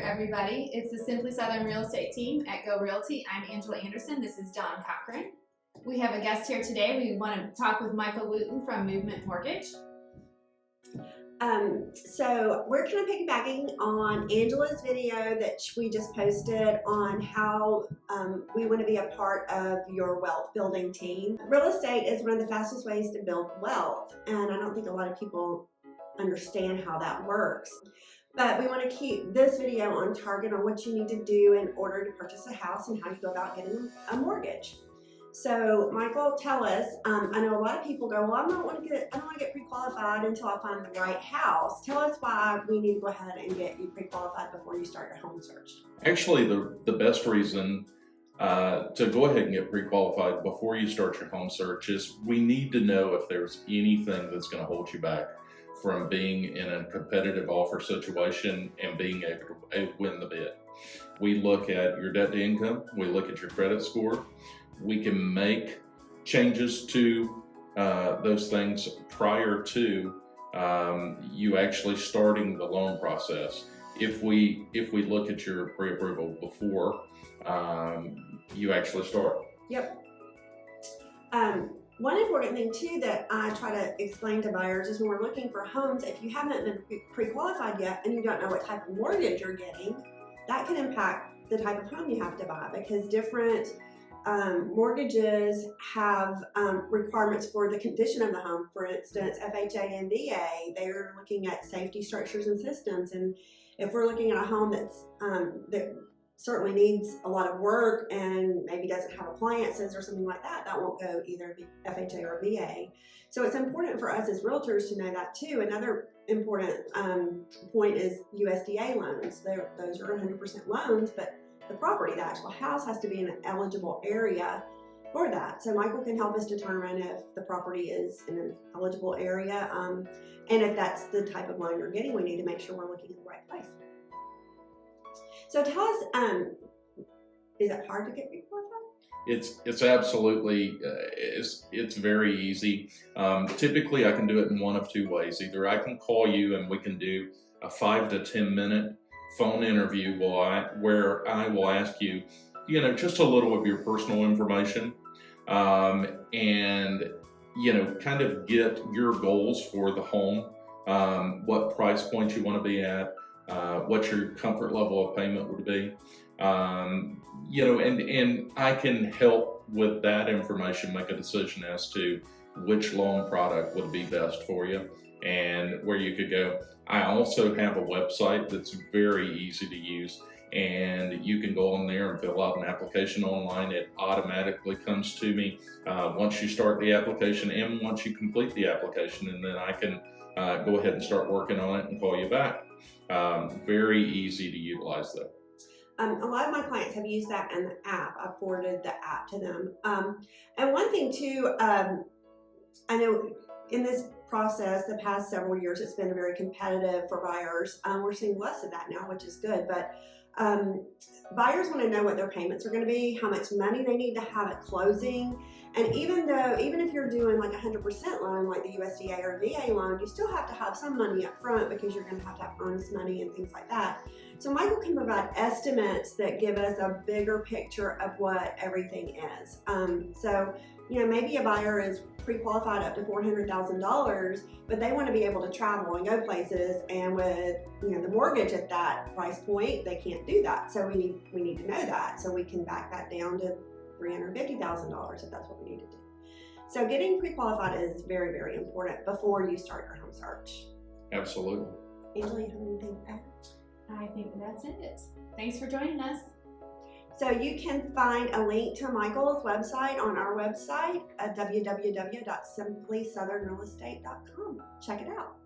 there, everybody. It's the Simply Southern Real Estate team at Go Realty. I'm Angela Anderson. This is John Cochran. We have a guest here today. We want to talk with Michael Wootten from Movement Mortgage. So we're kind of piggybacking on Angela's video that we just posted on how we want to be a part of your wealth building team. Real estate is one of the fastest ways to build wealth, and I don't think a lot of people understand how that works. But we want to keep this video on target on what you need to do in order to purchase a house and how you go about getting a mortgage. So, Michael, tell us. I know a lot of people go, well, I don't want to get pre-qualified until I find the right house. Tell us why we need to go ahead and get you pre-qualified before you start your home search. Actually, the best reason to go ahead and get pre-qualified before you start your home search is we need to know if there's anything that's going to hold you back from being in a competitive offer situation and being able to win the bid. We look at your debt to income, we look at your credit score. We can make changes to those things prior to you actually starting the loan process. If we look at your pre-approval before you actually start. Yep. One important thing too that I try to explain to buyers is when we're looking for homes, if you haven't been pre-qualified yet and you don't know what type of mortgage you're getting, that can impact the type of home you have to buy, because different mortgages have requirements for the condition of the home. For instance, FHA and VA, they're looking at safety structures and systems, and if we're looking at a home that's that certainly needs a lot of work and maybe doesn't have appliances or something like that, that won't go either FHA or VA. So it's important for us as realtors to know that too. Another important point is USDA loans. Those are 100% loans, but the property, the actual house, has to be in an eligible area for that. So Michael can help us determine if the property is in an eligible area, and if that's the type of loan you're getting, we need to make sure we're looking in the right place. So tell us, is it hard to get pre-qualified? It's absolutely, it's very easy. Typically I can do it in one of two ways. Either I can call you and we can do a 5 to 10 minute phone interview where I will ask you, just a little of your personal information, and, kind of get your goals for the home, what price point you want to be at, what your comfort level of payment would be, and I can help with that information make a decision as to which loan product would be best for you and where you could go. I also have a website that's very easy to use, and you can go on there and fill out an application online. It automatically comes to me once you start the application and once you complete the application, and then I can go ahead and start working on it and call you back. Very easy to utilize though. A lot of my clients have used that in the app. I've forwarded the app to them. And one thing too, I know in this process, the past several years, it's been very competitive for buyers. We're seeing less of that now, which is good, but buyers want to know what their payments are going to be, how much money they need to have at closing. And even if you're doing like 100% loan, like the USDA or VA loan, you still have to have some money up front because you're going to have earnest money and things like that. So Michael can provide estimates that give us a bigger picture of what everything is. So, maybe a buyer is pre-qualified up to $400,000, but they want to be able to travel and go places, and with the mortgage at that price point, they can't do that. So we need to know that, so we can back that down to $350,000 if that's what we need to do. So getting pre-qualified is very, very important before you start your home search. Absolutely. Angela, you have anything to add? I think that's it. Thanks for joining us. So you can find a link to Michael's website on our website at www.simplysouthernrealestate.com. Check it out.